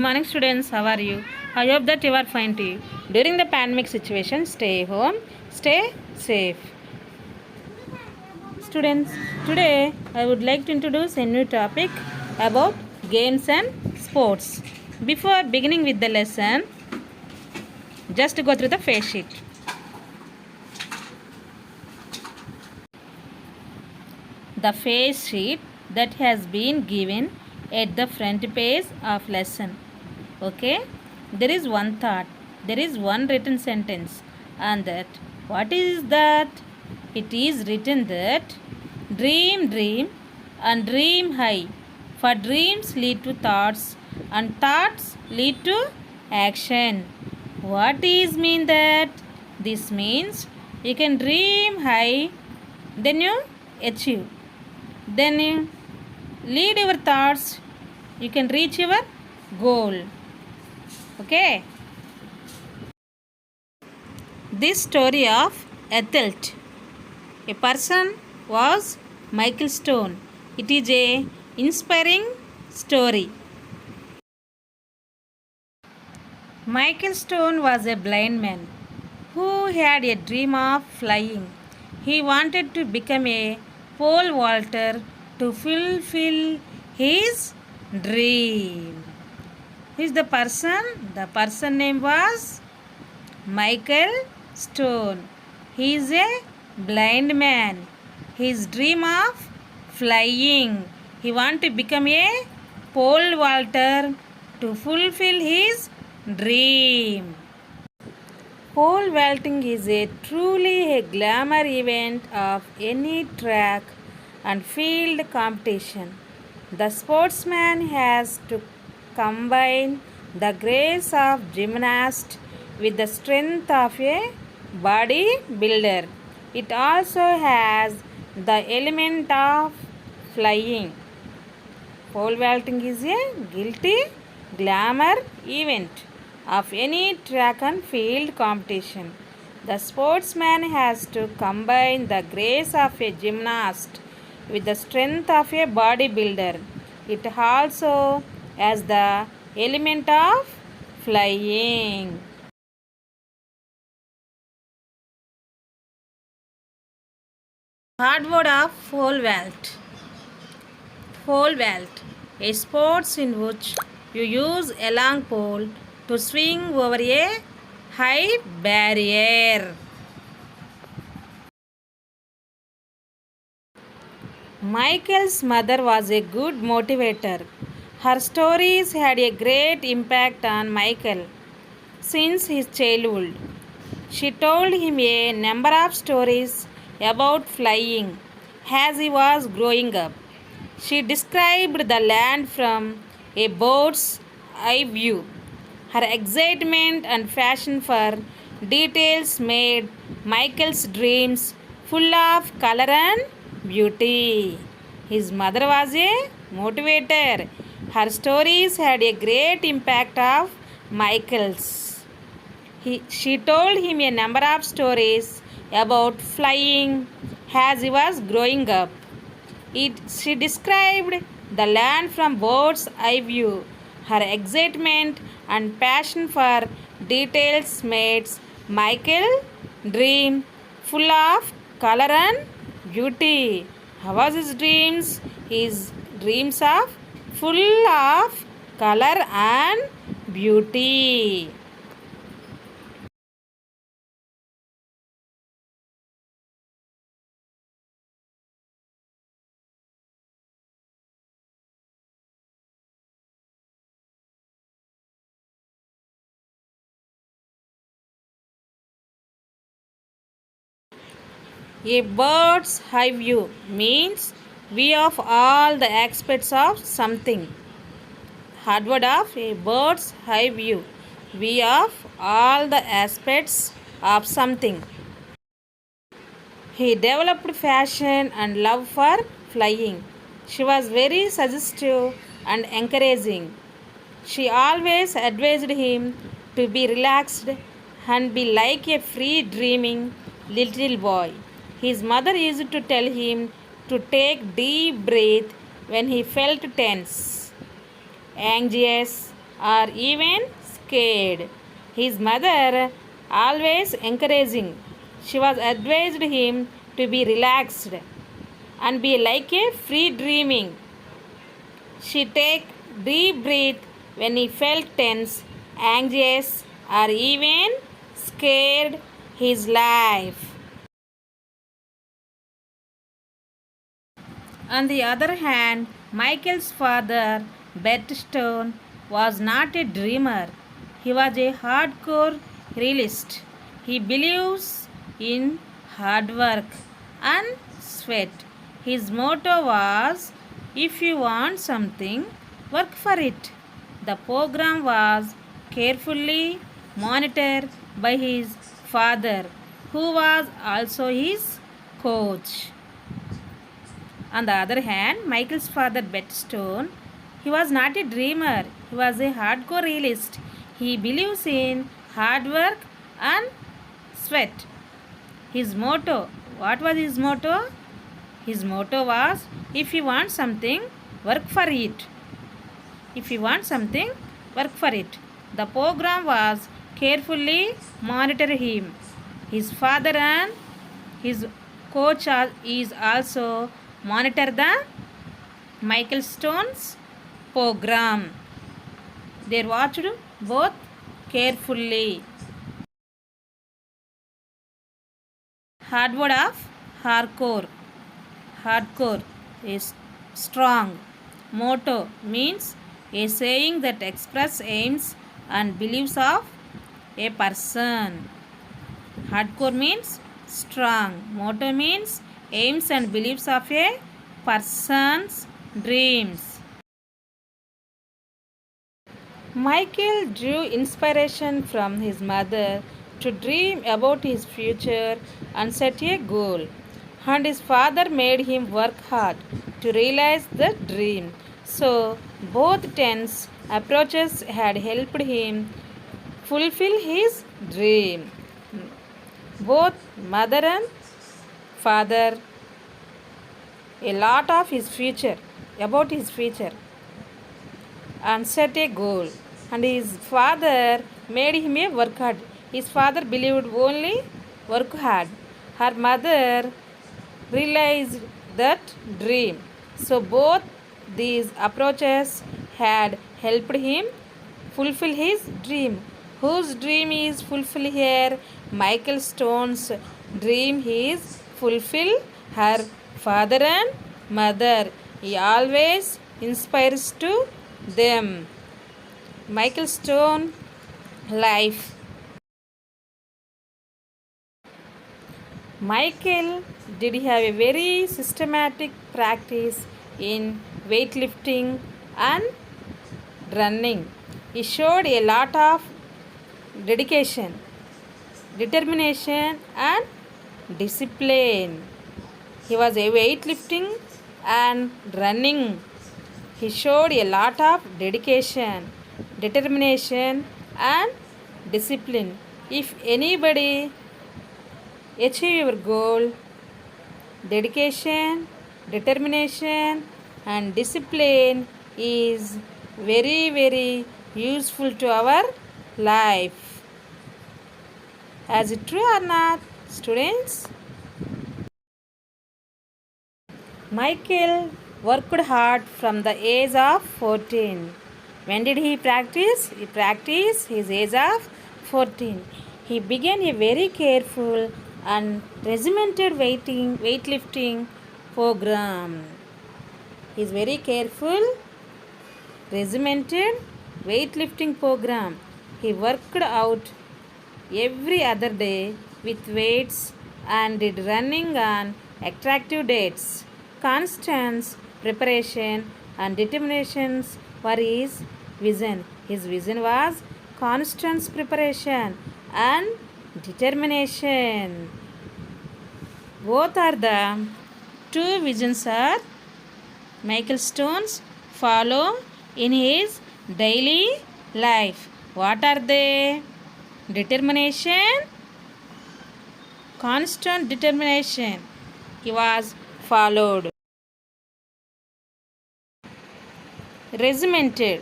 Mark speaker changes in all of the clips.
Speaker 1: morning, students. How are you? I hope that you are fine too. During the pandemic situation, stay home, stay safe. Students, today I would like to introduce a new topic about games and sports. Before beginning with the lesson, just go through the face sheet. The face sheet that has been given at the front page of lesson. Okay, there is one thought, there is one written sentence, and that what is that? It is written that dream, dream, and dream high, for dreams lead to thoughts, and thoughts lead to action. What is mean that? This means you can dream high, then you achieve, then you lead your thoughts, you can reach your goal. Okay, this story of athlete, a person was Michael Stone. It is a inspiring story. Michael Stone was a blind man who had a dream of flying. He wanted to become a pole vaulter to fulfill his dream. Who is the person? The person name was Michael Stone. He is a blind man. His dream of flying. He want to become a pole vaulter to fulfill his dream. Pole vaulting is a truly a glamour event of any track and field competition. The sportsman has to combine the grace of gymnast with the strength of a bodybuilder. It also has the element of flying. Pole vaulting is a guilty glamour event of any track and field competition. The sportsman has to combine the grace of a gymnast with the strength of a bodybuilder. It also has the element of flying. Hardword of pole vault. Pole vault, a sport in which you use a long pole to swing over a high barrier. Michael's mother was a good motivator. Her stories had a great impact on Michael since his childhood. She told him a number of stories about flying as he was growing up. She described the land from a bird's eye view. Her excitement and passion for details made Michael's dreams full of color and beauty. His mother was a motivator. Her stories had a great impact of Michael's. She told him a number of stories about flying as he was growing up. She described the land from bird's eye view. Her excitement and passion for details made Michael dream full of color and beauty. How was his dreams? His dreams of full of color and beauty. A bird's eye view means view of all the aspects of something. Hardword of a bird's eye view, view of all the aspects of something. He developed passion and love for flying. She was very suggestive and encouraging. She always advised him to be relaxed and be like a free dreaming little boy. His mother used to tell him to take deep breath when he felt tense, anxious, or even scared. His mother always encouraging. She was advised him to be relaxed and be like a free dreaming. She take deep breath when he felt tense, anxious, or even scared his life. On the other hand, Michael's father, Bert Stone, was not a dreamer. He was a hardcore realist. He believes in hard work and sweat. His motto was, if you want something, work for it. The program was carefully monitored by his father, who was also his coach. On the other hand, Michael's father, Bet Stone, he was not a dreamer. He was a hardcore realist. He believes in hard work and sweat. His motto, what was his motto? His motto was, if you want something, work for it. If you want something, work for it. The program was carefully monitor him. His father and his coach is also monitor the Michael Stone's program. They watched both carefully. Hardword of hardcore. Hardcore is strong. Motto means a saying that express aims and beliefs of a person. Hardcore means strong. Motto means aims and beliefs of a person's dreams. Michael drew inspiration from his mother to dream about his future and set a goal. And his father made him work hard to realize the dream. So, both tense approaches had helped him fulfill his dream. Both mother and father a lot of his future about his future and set a goal, and his father made him a work hard. His father believed only work hard. Her mother realized that dream. So both these approaches had helped him fulfill his dream. Whose dream is fulfilled here? Michael Stone's dream is fulfill her father and mother. He always inspires to them. Michael Stone life. Michael did have a very systematic practice in weightlifting and running. He showed a lot of dedication, determination, and discipline. He was a weightlifting and running. He showed a lot of dedication, determination, and discipline. If anybody achieve your goal, dedication, determination, and discipline is very useful to our life. Is it true or not, students? Michael worked hard from the age of 14. When did he practice? He practiced his age of 14. He began a very careful and regimented weightlifting program. He is very careful, regimented weightlifting program. He worked out every other day with weights and did running on attractive dates. Constant preparation and determinations were his vision. His vision was constant preparation and determination. Both are the two visions are Michael Stone's follow in his daily life. What are they? Determination, constant determination. He was followed. Regimented.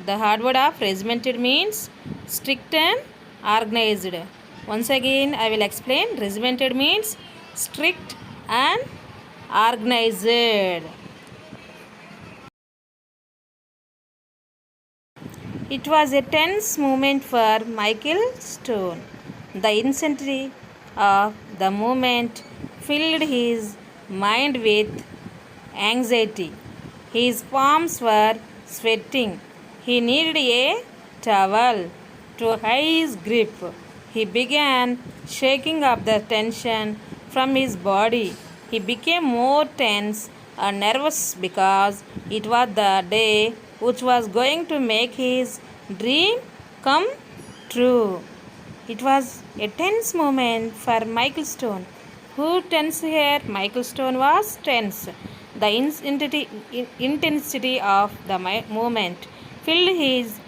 Speaker 1: The hard word of regimented means strict and organized. Once again, I will explain. Regimented means strict and organized. It was a tense moment for Michael Stone. The intensity of the moment filled his mind with anxiety. His palms were sweating. He needed a towel to hide his grip. He began shaking off the tension from his body. He became more tense and nervous because it was the day which was going to make his dream come true. It was a tense moment for Michael Stone. Who tense here? Michael Stone was tense. The intensity of the moment filled his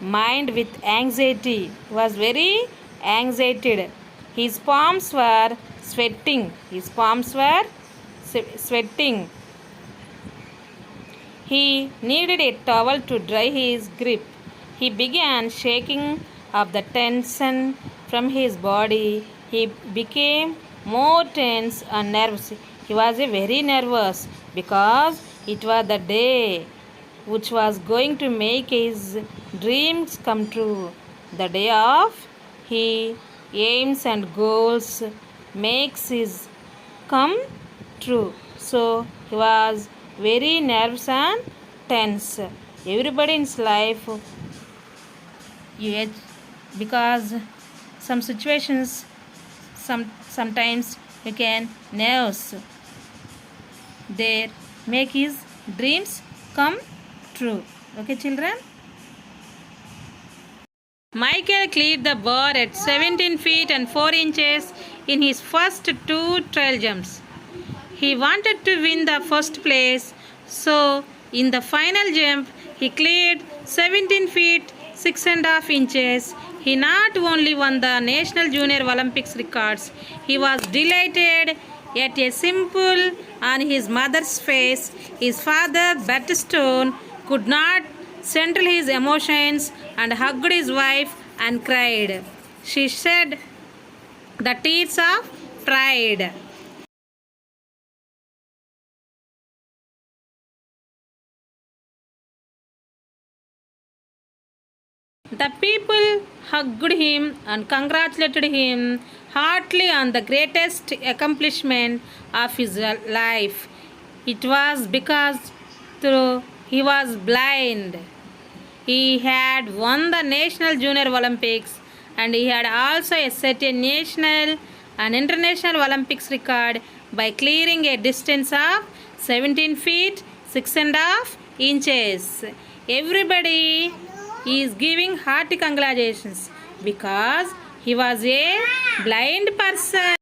Speaker 1: mind with anxiety. He was very anxiety. His palms were sweating. Sweating. He needed a towel to dry his grip. He began shaking off the tension from his body. He became more tense and nervous. He was very nervous because it was the day which was going to make his dreams come true. The day of his aims and goals makes his come true. So he was very nervous and tense. Everybody in his life, because some situations, sometimes you can nerves. They make his dreams come true. Okay, children. Michael cleared the bar at 17 feet and 4 inches in his first 2 trail jumps. He wanted to win the first place, so in the final jump, he cleared 17 feet 6.5 inches. He not only won the National Junior Olympics records, he was delighted at a simple on his mother's face. His father, Bert Stone, could not control his emotions and hugged his wife and cried. She shed the tears of pride. The people hugged him and congratulated him heartily on the greatest accomplishment of his life. It was because though he was blind, he had won the National Junior Olympics and he had also set a national and international Olympics record by clearing a distance of 17 feet 6.5 inches. Everybody is giving hearty congratulations because he was a blind person.